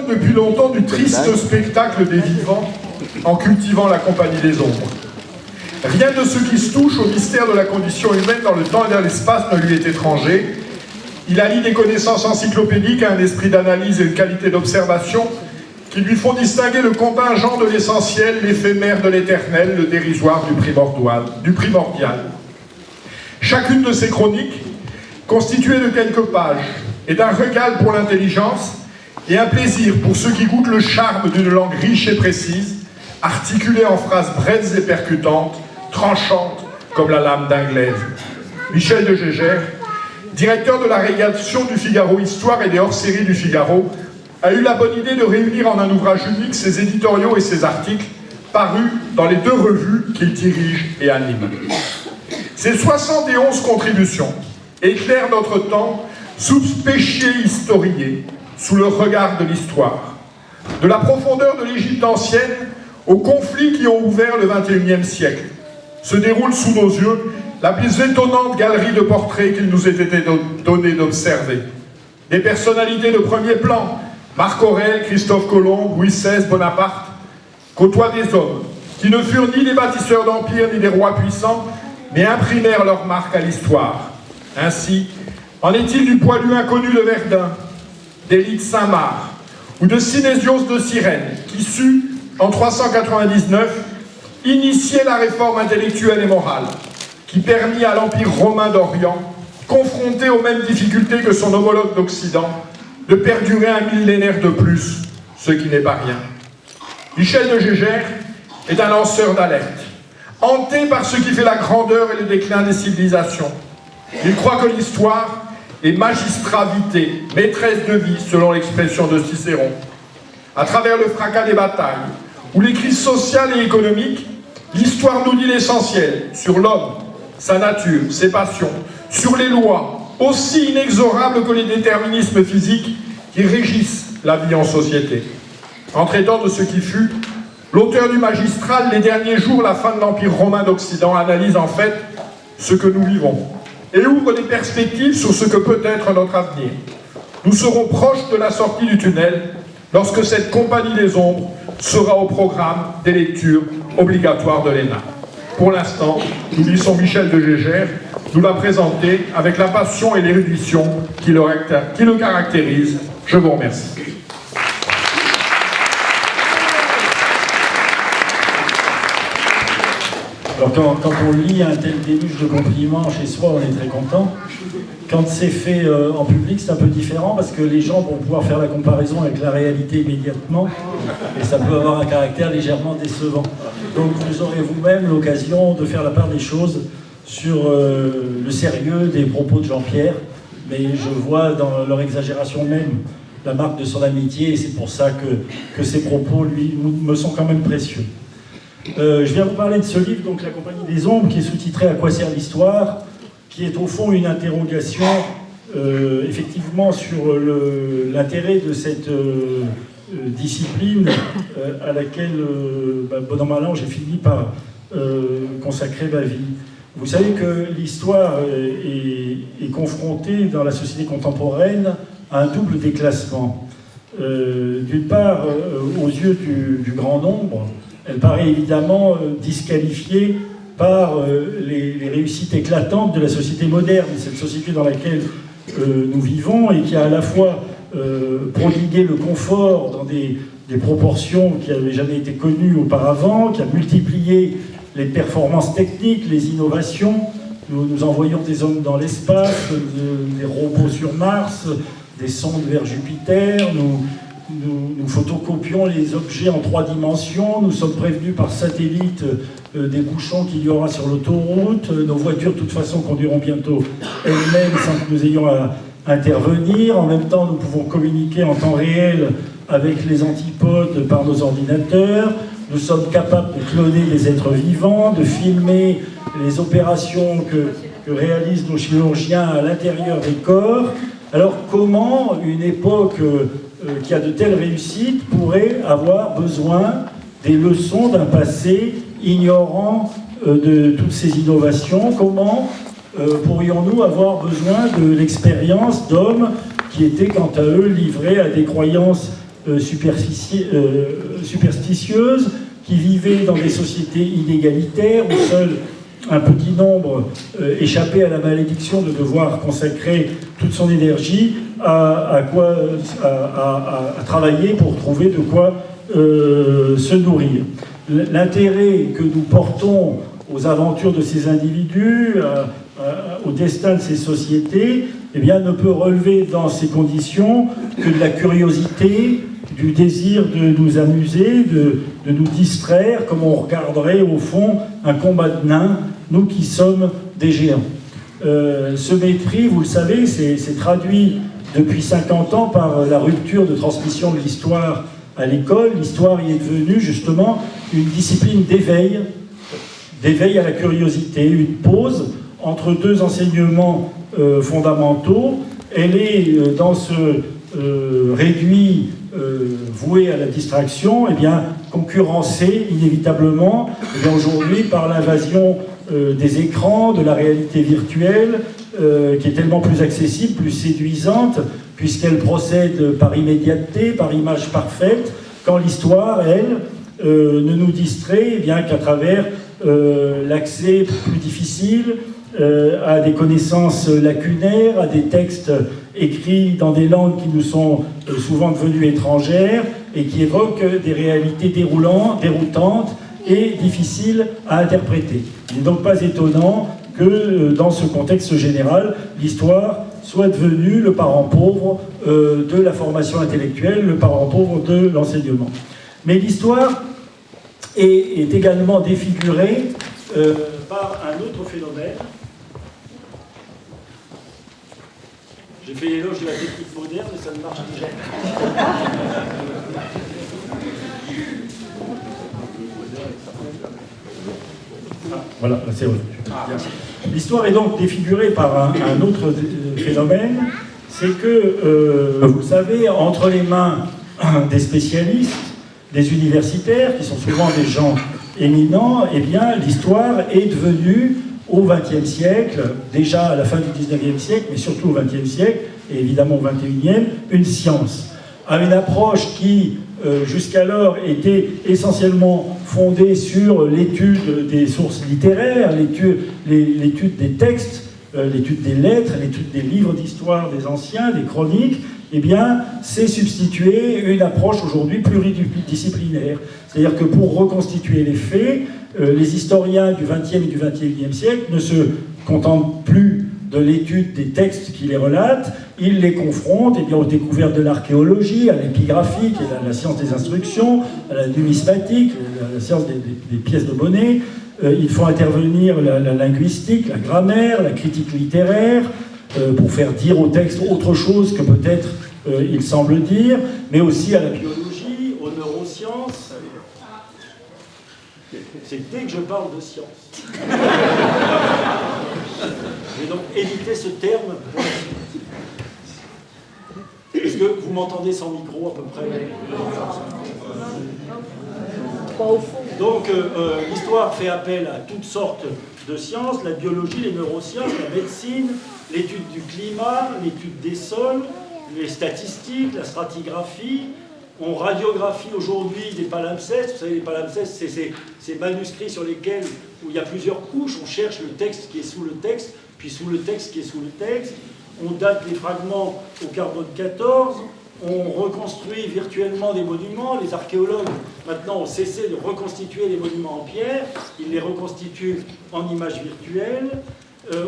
depuis longtemps du triste spectacle des vivants en cultivant la compagnie des ombres. Rien de ce qui se touche au mystère de la condition humaine dans le temps et dans l'espace ne lui est étranger. Il allie des connaissances encyclopédiques à un esprit d'analyse et une qualité d'observation qui lui font distinguer le contingent de l'essentiel, l'éphémère de l'éternel, le dérisoire du primordial. Chacune de ces chroniques, constituée de quelques pages, est un régal pour l'intelligence et un plaisir pour ceux qui goûtent le charme d'une langue riche et précise, articulée en phrases brèves et percutantes, tranchantes comme la lame d'un glaive. Michel de Gégère, directeur de la rédaction du Figaro Histoire et des hors-séries du Figaro, a eu la bonne idée de réunir en un ouvrage unique ses éditoriaux et ses articles parus dans les 2 revues qu'il dirige et anime. Ces 71 contributions éclairent notre temps sous péché historié, sous le regard de l'histoire. De la profondeur de l'Égypte ancienne aux conflits qui ont ouvert le XXIe siècle, se déroule sous nos yeux la plus étonnante galerie de portraits qu'il nous ait été donné d'observer. Des personnalités de premier plan, Marc Aurèle, Christophe Colomb, Louis XVI, Bonaparte, côtoient des hommes qui ne furent ni des bâtisseurs d'empires ni des rois puissants, mais imprimèrent leur marque à l'histoire. Ainsi, en est-il du poilu inconnu de Verdun, d'Élie de Saint-Marc, ou de Synésios de Cyrène, qui sut, en 399, initier la réforme intellectuelle et morale, qui permit à l'Empire romain d'Orient, confronté aux mêmes difficultés que son homologue d'Occident, de perdurer un millénaire de plus, ce qui n'est pas rien. Michel de Gégère est un lanceur d'alerte, hanté par ce qui fait la grandeur et le déclin des civilisations. Il croit que l'histoire est magistravité, maîtresse de vie, selon l'expression de Cicéron. À travers le fracas des batailles, ou les crises sociales et économiques, l'histoire nous dit l'essentiel sur l'homme, sa nature, ses passions, sur les lois, aussi inexorables que les déterminismes physiques qui régissent la vie en société. En traitant de ce qui fut, l'auteur du Magistral, les derniers jours, la fin de l'Empire romain d'Occident, analyse en fait ce que nous vivons et ouvre des perspectives sur ce que peut être notre avenir. Nous serons proches de la sortie du tunnel lorsque cette compagnie des ombres sera au programme des lectures obligatoires de l'ENA. Pour l'instant, nous laissons Michel de Gégère nous la présenter avec la passion et l'érudition qui le caractérisent. Je vous remercie. Alors quand on lit un tel déluge de compliments chez soi, on est très content. Quand c'est fait en public, c'est un peu différent parce que les gens vont pouvoir faire la comparaison avec la réalité immédiatement et ça peut avoir un caractère légèrement décevant. Donc vous aurez vous-même l'occasion de faire la part des choses sur le sérieux des propos de Jean-Pierre, mais je vois dans leur exagération même la marque de son amitié et c'est pour ça que ces propos, lui, me sont quand même précieux. Je viens vous parler de ce livre, donc La Compagnie des Ombres, qui est sous-titré « À quoi sert l'histoire ?», qui est au fond une interrogation, effectivement, sur l'intérêt de cette discipline à laquelle, bon an mal an, j'ai fini par consacrer ma vie. Vous savez que l'histoire est confrontée dans la société contemporaine à un double déclassement. D'une part, aux yeux du grand nombre, elle paraît évidemment disqualifiée par les réussites éclatantes de la société moderne, cette société dans laquelle nous vivons et qui a à la fois prodigué le confort dans des proportions qui n'avaient jamais été connues auparavant, qui a multiplié les performances techniques, les innovations. Nous envoyons des hommes dans l'espace, des robots sur Mars, des sondes vers Jupiter, nous photocopions les objets en 3 dimensions, nous sommes prévenus par satellite des bouchons qu'il y aura sur l'autoroute, nos voitures de toute façon conduiront bientôt elles-mêmes sans que nous ayons à intervenir. En même temps, nous pouvons communiquer en temps réel avec les antipodes par nos ordinateurs. Nous sommes capables de cloner des êtres vivants, de filmer les opérations que réalisent nos chirurgiens à l'intérieur des corps. Alors comment une époque qui a de telles réussites pourrait avoir besoin des leçons d'un passé ignorant de toutes ces innovations? Comment pourrions-nous avoir besoin de l'expérience d'hommes qui étaient quant à eux livrés à des croyances superstitieuses, qui vivaient dans des sociétés inégalitaires où seul un petit nombre échappait à la malédiction de devoir consacrer toute son énergie à travailler pour trouver de quoi se nourrir. L'intérêt que nous portons aux aventures de ces individus, au destin de ces sociétés, eh bien, ne peut relever dans ces conditions que de la curiosité, du désir de nous amuser, de nous distraire, comme on regarderait au fond un combat de nains, nous qui sommes des géants. Ce mépris, vous le savez, c'est traduit depuis 50 ans par la rupture de transmission de l'histoire à l'école. L'histoire y est devenue justement une discipline d'éveil à la curiosité, une pause entre deux enseignements fondamentaux. Elle est dans ce réduit voué à la distraction, concurrencée inévitablement aujourd'hui par l'invasion des écrans, de la réalité virtuelle, qui est tellement plus accessible, plus séduisante, puisqu'elle procède par immédiateté, par image parfaite, quand l'histoire, elle, ne nous distrait qu'à travers l'accès plus difficile à des connaissances lacunaires, à des textes écrits dans des langues qui nous sont souvent devenues étrangères et qui évoquent des réalités déroutantes et difficiles à interpréter. Il n'est donc pas étonnant que dans ce contexte général, l'histoire soit devenue le parent pauvre de la formation intellectuelle, le parent pauvre de l'enseignement. Mais l'histoire est également défigurée par un autre phénomène. J'ai fait l'éloge de la technique moderne, mais ça ne marche déjà. Voilà, c'est vrai. L'histoire est donc défigurée par un autre phénomène, c'est que, vous le savez, entre les mains des spécialistes, des universitaires, qui sont souvent des gens éminents, l'histoire est devenue, au XXe siècle, déjà à la fin du XIXe siècle, mais surtout au XXe siècle, et évidemment au XXIe, une science, à une approche qui, jusqu'alors, était essentiellement fondée sur l'étude des sources littéraires, l'étude des textes, l'étude des lettres, l'étude des livres d'histoire des anciens, des chroniques, c'est substituer une approche aujourd'hui pluridisciplinaire. C'est-à-dire que pour reconstituer les faits, les historiens du XXe et du XXIe siècle ne se contentent plus de l'étude des textes qui les relatent, ils les confrontent aux découvertes de l'archéologie, à l'épigraphie, qui est la science des instructions, à la numismatique, la science des pièces de monnaie. Ils font intervenir la linguistique, la grammaire, la critique littéraire, pour faire dire au texte autre chose que peut-être il semble dire, mais aussi à la biologie, aux neurosciences. C'est dès que je parle de science. Je vais donc éviter ce terme pour la suite. Est-ce que vous m'entendez sans micro à peu près? Donc l'histoire fait appel à toutes sortes de sciences, la biologie, les neurosciences, la médecine, l'étude du climat, l'étude des sols, les statistiques, la stratigraphie. On radiographie aujourd'hui des palimpsestes. Vous savez, les palimpsestes, c'est ces manuscrits sur lesquels, où il y a plusieurs couches, on cherche le texte qui est sous le texte, puis sous le texte qui est sous le texte. On date les fragments au carbone 14, on reconstruit virtuellement des monuments. Les archéologues, maintenant, ont cessé de reconstituer les monuments en pierre, ils les reconstituent en images virtuelles.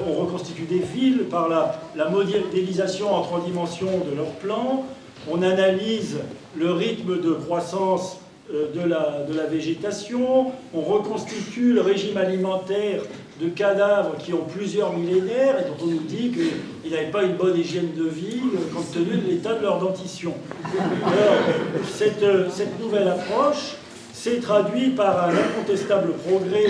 On reconstitue des villes par la modélisation en 3 dimensions de leurs plans. On analyse le rythme de croissance de la végétation. On reconstitue le régime alimentaire de cadavres qui ont plusieurs millénaires et dont on nous dit qu'ils n'avaient pas une bonne hygiène de vie compte tenu de l'état de leur dentition. Alors, cette nouvelle approche s'est traduite par un incontestable progrès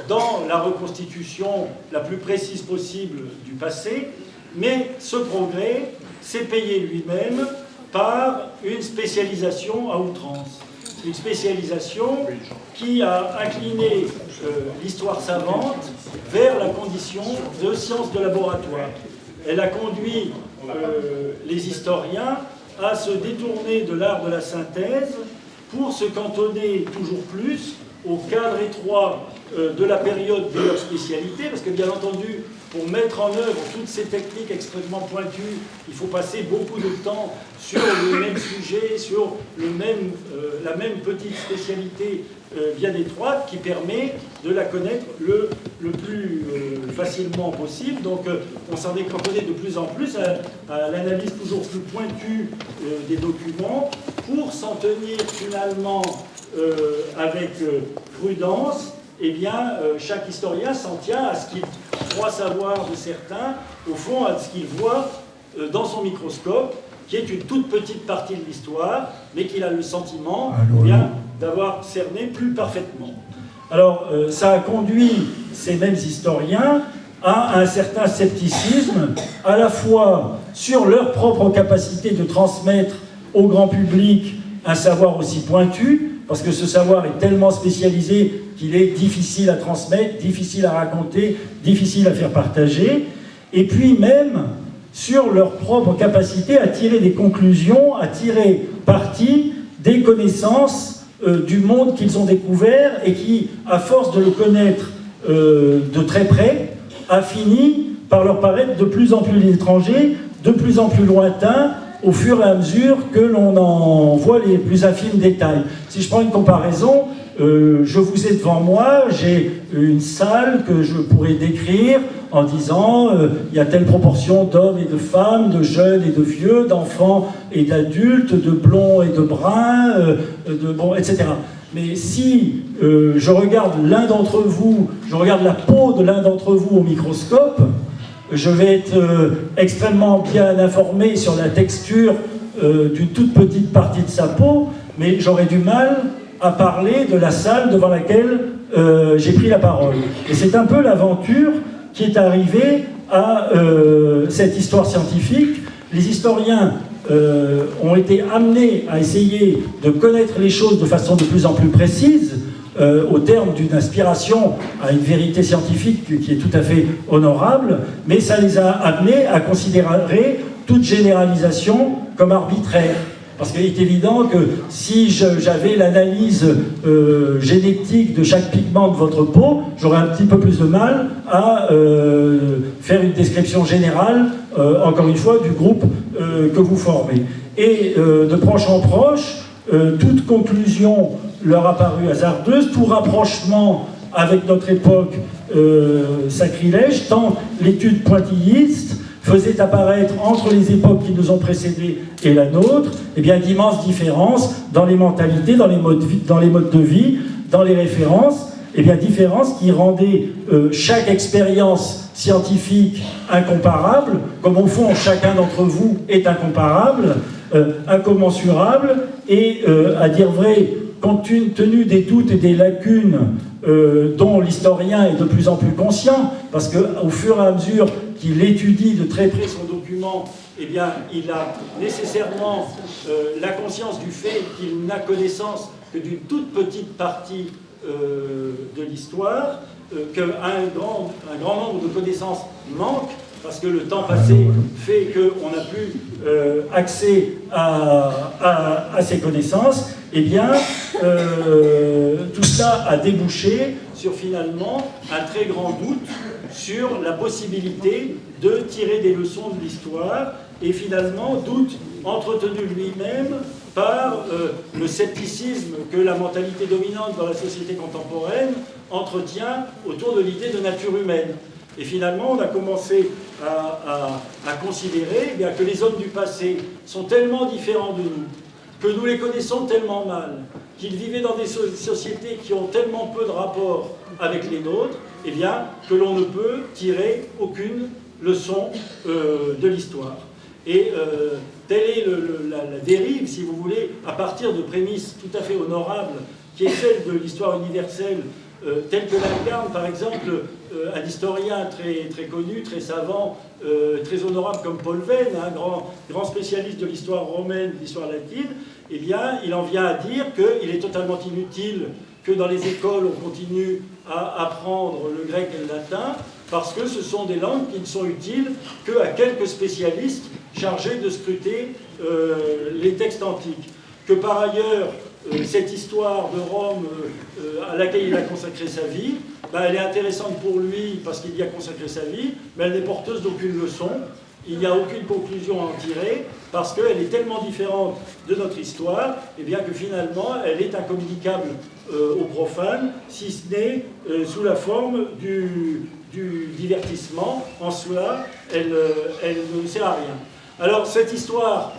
dans la reconstitution la plus précise possible du passé, mais ce progrès s'est payé lui-même par une spécialisation à outrance. Une spécialisation qui a incliné l'histoire savante vers la condition de science de laboratoire. Elle a conduit les historiens à se détourner de l'art de la synthèse pour se cantonner toujours plus au cadre étroit de la période de leur spécialité, parce que bien entendu, pour mettre en œuvre toutes ces techniques extrêmement pointues, il faut passer beaucoup de temps sur le même sujet, sur la même petite spécialité bien étroite qui permet de la connaître le plus facilement possible. Donc on s'en est cantonné de plus en plus à l'analyse toujours plus pointue des documents pour s'en tenir finalement avec prudence. Eh bien, chaque historien s'en tient à ce qu'il croit savoir de certains, au fond, à ce qu'il voit dans son microscope, qui est une toute petite partie de l'histoire, mais qu'il a le sentiment d'avoir cerné plus parfaitement. Alors, ça a conduit ces mêmes historiens à un certain scepticisme, à la fois sur leur propre capacité de transmettre au grand public un savoir aussi pointu, parce que ce savoir est tellement spécialisé qu'il est difficile à transmettre, difficile à raconter, difficile à faire partager, et puis même sur leur propre capacité à tirer des conclusions, à tirer parti des connaissances du monde qu'ils ont découvert et qui, à force de le connaître de très près, a fini par leur paraître de plus en plus étranger, de plus en plus lointain, au fur et à mesure que l'on en voit les plus infimes détails. Si je prends une comparaison, je vous ai devant moi, j'ai une salle que je pourrais décrire en disant il y a telle proportion d'hommes et de femmes, de jeunes et de vieux, d'enfants et d'adultes, de blonds et de bruns, etc. Mais si je regarde l'un d'entre vous, je regarde la peau de l'un d'entre vous au microscope, je vais être extrêmement bien informé sur la texture d'une toute petite partie de sa peau, mais j'aurai du mal à parler de la salle devant laquelle j'ai pris la parole. Et c'est un peu l'aventure qui est arrivée à cette histoire scientifique. Les historiens ont été amenés à essayer de connaître les choses de façon de plus en plus précise, au terme d'une aspiration à une vérité scientifique qui est tout à fait honorable, mais ça les a amenés à considérer toute généralisation comme arbitraire. Parce qu'il est évident que si j'avais l'analyse génétique de chaque pigment de votre peau, j'aurais un petit peu plus de mal à faire une description générale, encore une fois, du groupe que vous formez. Et de proche en proche, toute conclusion leur a paru hasardeuse, tout rapprochement avec notre époque sacrilège, tant l'étude pointilliste faisait apparaître entre les époques qui nous ont précédés et la nôtre, eh bien d'immenses différences dans les mentalités, dans les modes de vie, dans les références, eh bien différences qui rendaient chaque expérience scientifique incomparable, comme au fond chacun d'entre vous est incomparable, incommensurable, et à dire vrai, compte tenu des doutes et des lacunes dont l'historien est de plus en plus conscient, parce qu'au fur et à mesure qu'il étudie de très près son document, eh bien, il a nécessairement la conscience du fait qu'il n'a connaissance que d'une toute petite partie de l'histoire, qu'un grand nombre de connaissances manque, parce que le temps passé fait qu'on n'a plus accès à ces connaissances. Eh bien, tout ça a débouché sur finalement un très grand doute sur la possibilité de tirer des leçons de l'histoire, et finalement doute entretenu lui-même par le scepticisme que la mentalité dominante dans la société contemporaine entretient autour de l'idée de nature humaine. Et finalement, on a commencé à considérer bien, que les hommes du passé sont tellement différents de nous, que nous les connaissons tellement mal, qu'ils vivaient dans des sociétés qui ont tellement peu de rapport avec les nôtres, eh bien, que l'on ne peut tirer aucune leçon de l'histoire. Et telle est la dérive, si vous voulez, à partir de prémices tout à fait honorables, qui est celle de l'histoire universelle, telle que l'incarne, par exemple, un historien très connu, très savant, très honorable comme Paul Venn, un grand spécialiste de l'histoire romaine, de l'histoire latine. Eh bien, il en vient à dire qu'il est totalement inutile que dans les écoles on continue à apprendre le grec et le latin, parce que ce sont des langues qui ne sont utiles qu'à quelques spécialistes chargé de scruter les textes antiques. Que par ailleurs, cette histoire de Rome à laquelle il a consacré sa vie, elle est intéressante pour lui parce qu'il y a consacré sa vie, mais elle n'est porteuse d'aucune leçon. Il n'y a aucune conclusion à en tirer parce qu'elle est tellement différente de notre histoire, et bien que finalement elle est incommunicable aux profanes, si ce n'est sous la forme du divertissement. En cela, elle ne sert à rien. Alors cette histoire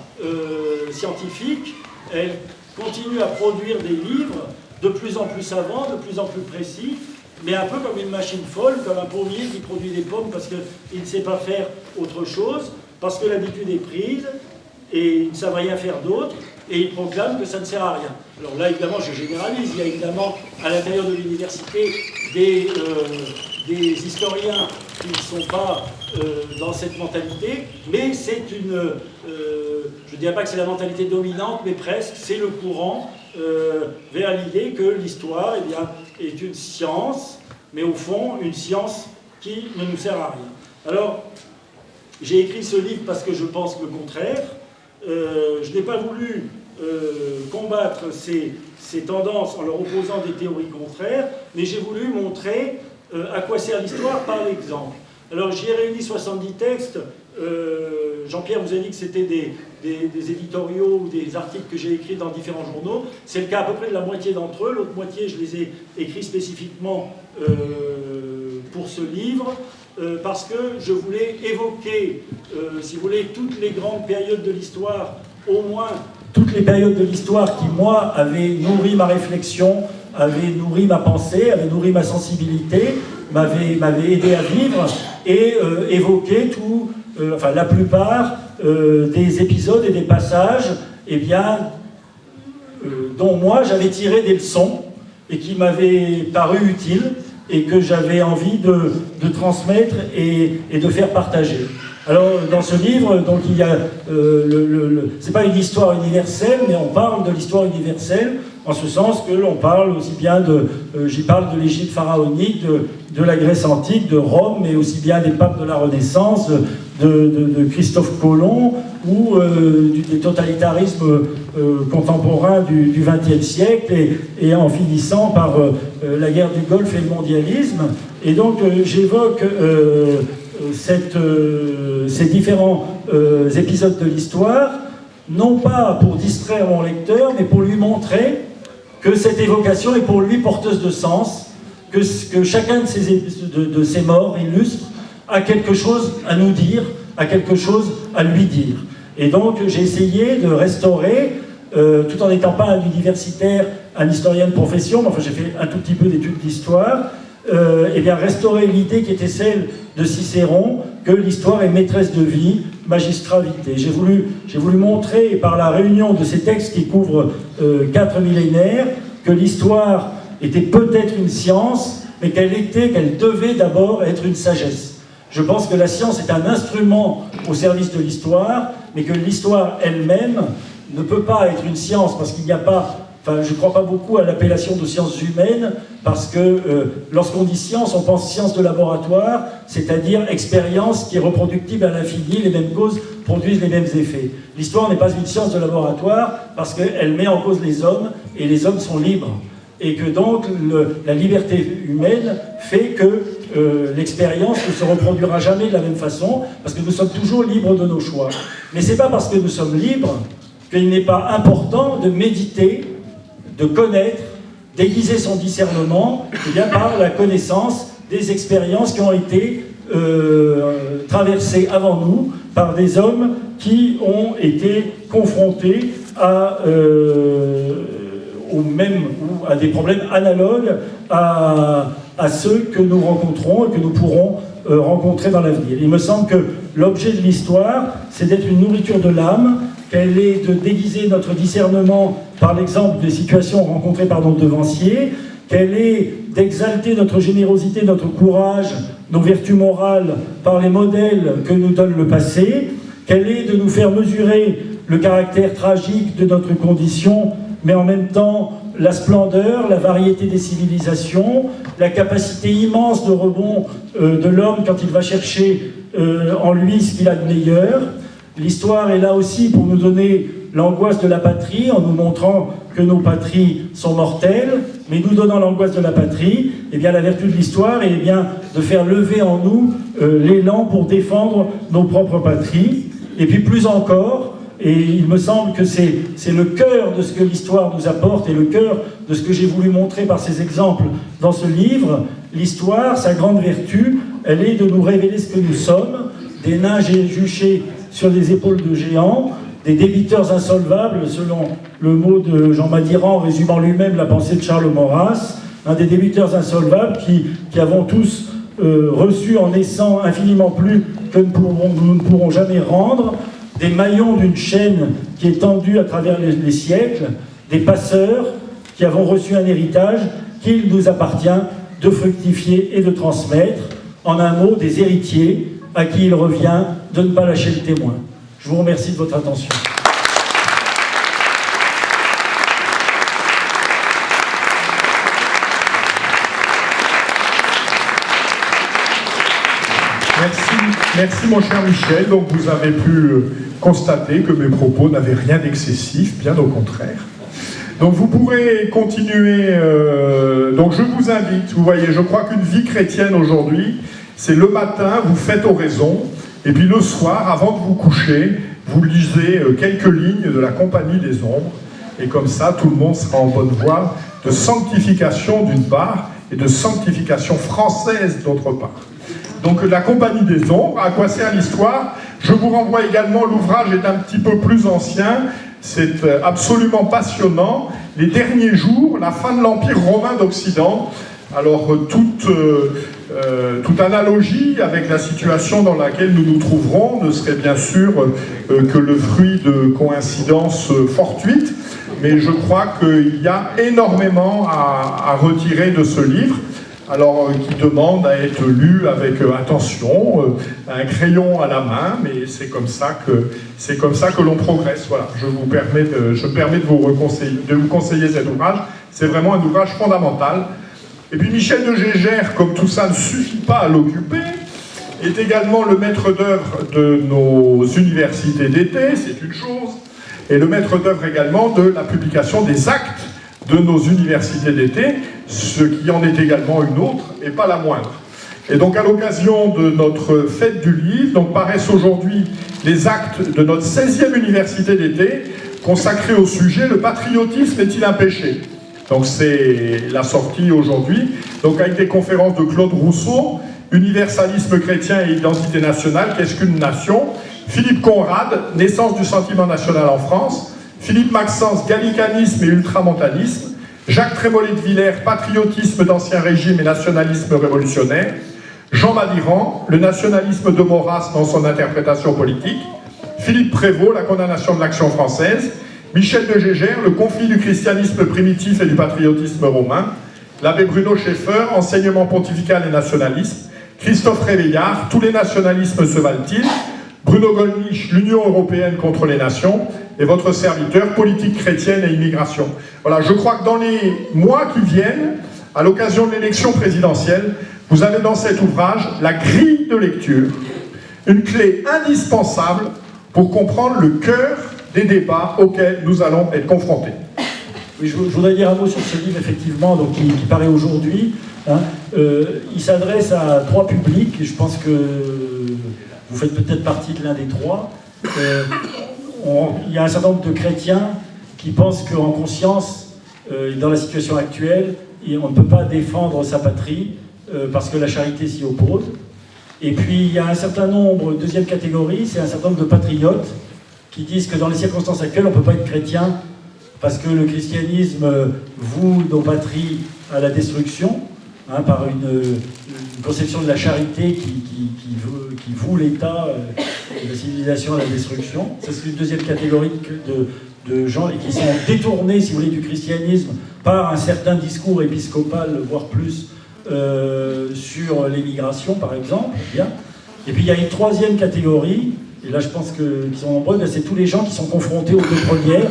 scientifique, elle continue à produire des livres de plus en plus savants, de plus en plus précis, mais un peu comme une machine folle, comme un pommier qui produit des pommes parce qu'il ne sait pas faire autre chose, parce que l'habitude est prise, et ils ne savent rien faire d'autre, et ils proclament que ça ne sert à rien. Alors là, évidemment, je généralise, il y a évidemment à l'intérieur de l'université des historiens qui ne sont pas dans cette mentalité, mais c'est une... je ne dirais pas que c'est la mentalité dominante, mais presque, c'est le courant vers l'idée que l'histoire est une science, mais au fond, une science qui ne nous sert à rien. Alors, j'ai écrit ce livre parce que je pense le contraire. Je n'ai pas voulu combattre ces tendances en leur opposant des théories contraires, mais j'ai voulu montrer à quoi sert l'histoire par l'exemple. Alors, j'y ai réuni 70 textes. Jean-Pierre vous a dit que c'était des éditoriaux ou des articles que j'ai écrits dans différents journaux. C'est le cas à peu près de la moitié d'entre eux. L'autre moitié, je les ai écrits spécifiquement pour ce livre, parce que je voulais évoquer, si vous voulez, toutes les grandes périodes de l'histoire, au moins toutes les périodes de l'histoire qui, moi, avaient nourri ma réflexion, avaient nourri ma pensée, avaient nourri ma sensibilité, m'avaient aidé à vivre, et évoquer la plupart des épisodes et des passages dont moi j'avais tiré des leçons et qui m'avaient paru utiles et que j'avais envie de transmettre et de faire partager. Alors dans ce livre, donc il y a c'est pas une histoire universelle, mais on parle de l'histoire universelle en ce sens que l'on parle aussi bien j'y parle de l'Égypte pharaonique, de la Grèce antique, de Rome, mais aussi bien des papes de la Renaissance, de Christophe Colomb ou des totalitarismes contemporains du XXe siècle et en finissant par la guerre du Golfe et le mondialisme. Et donc j'évoque ces différents épisodes de l'histoire, non pas pour distraire mon lecteur, mais pour lui montrer que cette évocation est pour lui porteuse de sens, que chacun de ces morts illustres a quelque chose à nous dire, a quelque chose à lui dire. Et donc j'ai essayé de restaurer, tout en n'étant pas un universitaire, un historien de profession, mais enfin j'ai fait un tout petit peu d'études d'histoire, restaurer l'idée qui était celle de Cicéron, que l'histoire est maîtresse de vie, magistrat vitae. J'ai voulu montrer, par la réunion de ces textes qui couvrent 4 millénaires, que l'histoire était peut-être une science, mais qu'elle devait d'abord être une sagesse. Je pense que la science est un instrument au service de l'histoire, mais que l'histoire elle-même ne peut pas être une science, parce qu'il n'y a pas... Enfin, je ne crois pas beaucoup à l'appellation de sciences humaines, parce que lorsqu'on dit science, on pense science de laboratoire, c'est-à-dire expérience qui est reproductible à l'infini, les mêmes causes produisent les mêmes effets. L'histoire n'est pas une science de laboratoire, parce qu'elle met en cause les hommes, et les hommes sont libres. Et que donc, la liberté humaine fait que l'expérience ne se reproduira jamais de la même façon, parce que nous sommes toujours libres de nos choix. Mais ce n'est pas parce que nous sommes libres qu'il n'est pas important de méditer, de connaître, d'aiguiser son discernement par la connaissance des expériences qui ont été traversées avant nous par des hommes qui ont été confrontés à des problèmes analogues à ceux que nous rencontrons et que nous pourrons rencontrer dans l'avenir. Il me semble que l'objet de l'histoire, c'est d'être une nourriture de l'âme, qu'elle est de déguiser notre discernement par l'exemple des situations rencontrées par nos devanciers, qu'elle est d'exalter notre générosité, notre courage, nos vertus morales par les modèles que nous donne le passé, qu'elle est de nous faire mesurer le caractère tragique de notre condition, mais en même temps la splendeur, la variété des civilisations, la capacité immense de rebond de l'homme quand il va chercher en lui ce qu'il a de meilleur, L'histoire est là aussi pour nous donner l'angoisse de la patrie, en nous montrant que nos patries sont mortelles, mais nous donnant l'angoisse de la patrie, eh bien la vertu de l'histoire est bien de faire lever en nous l'élan pour défendre nos propres patries. Et puis plus encore, et il me semble que c'est le cœur de ce que l'histoire nous apporte et le cœur de ce que j'ai voulu montrer par ces exemples dans ce livre, l'histoire, sa grande vertu, elle est de nous révéler ce que nous sommes, des nains juchés sur des épaules de géants, des débiteurs insolvables, selon le mot de Jean Madiran, résumant lui-même la pensée de Charles Maurras, des débiteurs insolvables qui avons tous reçu en naissant infiniment plus que nous ne pourrons jamais rendre, des maillons d'une chaîne qui est tendue à travers les siècles, des passeurs qui avons reçu un héritage qu'il nous appartient de fructifier et de transmettre, en un mot, des héritiers à qui il revient de ne pas lâcher le témoin. Je vous remercie de votre attention. Merci mon cher Michel. Donc vous avez pu constater que mes propos n'avaient rien d'excessif, bien au contraire. Donc vous pourrez continuer, donc je vous invite, vous voyez, je crois qu'une vie chrétienne aujourd'hui, c'est le matin, vous faites oraison, et puis le soir, avant de vous coucher, vous lisez quelques lignes de la Compagnie des Ombres, et comme ça, tout le monde sera en bonne voie de sanctification d'une part, et de sanctification française d'autre part. Donc la Compagnie des Ombres, à quoi sert l'histoire? Je vous renvoie également, l'ouvrage est un petit peu plus ancien, c'est absolument passionnant. Les derniers jours, la fin de l'Empire romain d'Occident. Alors toute analogie avec la situation dans laquelle nous nous trouverons ne serait bien sûr que le fruit de coïncidences fortuites, mais je crois qu'il y a énormément à retirer de ce livre. Alors, qui demande à être lu avec attention, un crayon à la main, mais c'est comme ça que l'on progresse. Voilà, je me permets de vous conseiller cet ouvrage. C'est vraiment un ouvrage fondamental. Et puis Michel de Gégère, comme tout ça ne suffit pas à l'occuper, est également le maître d'œuvre de nos universités d'été, c'est une chose, et le maître d'œuvre également de la publication des actes de nos universités d'été, ce qui en est également une autre, et pas la moindre. Et donc à l'occasion de notre fête du livre, donc paraissent aujourd'hui les actes de notre 16e université d'été, consacrée au sujet « Le patriotisme est-il un péché ?» Donc c'est la sortie aujourd'hui, donc avec des conférences de Claude Rousseau, « Universalisme chrétien et identité nationale, qu'est-ce qu'une nation ?» Philippe Conrad, « Naissance du sentiment national en France », Philippe Maxence, gallicanisme et ultramontanisme, Jacques Trémollet de Villers, patriotisme d'ancien régime et nationalisme révolutionnaire, Jean Madiran, le nationalisme de Maurras dans son interprétation politique, Philippe Prévost, la condamnation de l'action française, Michel de Gégère, le conflit du christianisme primitif et du patriotisme romain, l'abbé Bruno Schaeffer, enseignement pontifical et nationalisme, Christophe Réveillard, tous les nationalismes se valent-ils, Bruno Gollnisch, l'Union européenne contre les nations, et votre serviteur, politique chrétienne et immigration. Voilà, je crois que dans les mois qui viennent, à l'occasion de l'élection présidentielle, vous avez dans cet ouvrage la grille de lecture, une clé indispensable pour comprendre le cœur des débats auxquels nous allons être confrontés. Oui, je voudrais dire un mot sur ce livre, effectivement, donc, qui paraît aujourd'hui. Il s'adresse à 3 publics, et je pense que vous faites peut-être partie de l'un des 3. Il y a un certain nombre de chrétiens qui pensent qu'en conscience, dans la situation actuelle, on ne peut pas défendre sa patrie parce que la charité s'y oppose. Et puis il y a un certain nombre, deuxième catégorie, c'est un certain nombre de patriotes qui disent que dans les circonstances actuelles, on ne peut pas être chrétien parce que le christianisme voue nos patries à la destruction, par une conception de la charité qui voue l'État et la civilisation à la destruction. Ça, c'est une deuxième catégorie de gens qui sont détournés, si vous voulez, du christianisme par un certain discours épiscopal, voire plus, sur l'émigration, par exemple. Bien. Et puis il y a une troisième catégorie, et là je pense qu'ils sont nombreux, c'est tous les gens qui sont confrontés aux 2 premières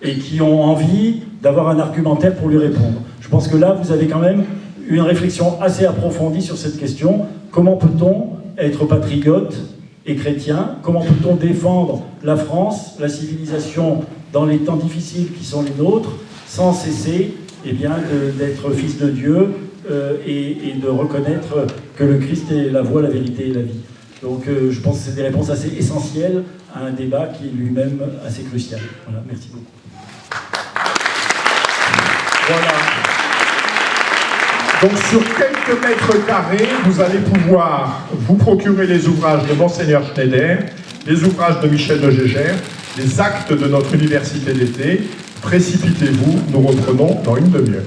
et qui ont envie d'avoir un argumentaire pour lui répondre. Je pense que là, vous avez quand même une réflexion assez approfondie sur cette question. Comment peut-on être patriote et chrétien. Comment peut-on défendre la France, la civilisation dans les temps difficiles qui sont les nôtres, sans cesser d'être fils de Dieu et de reconnaître que le Christ est la voie, la vérité et la vie. Donc je pense que c'est des réponses assez essentielles à un débat qui est lui-même assez crucial. Voilà, merci beaucoup. Voilà. Donc sur quelques mètres carrés, vous allez pouvoir vous procurer les ouvrages de Monseigneur Schneider, les ouvrages de Michel de Gégère, les actes de notre université d'été. Précipitez-vous, nous reprenons dans une demi-heure.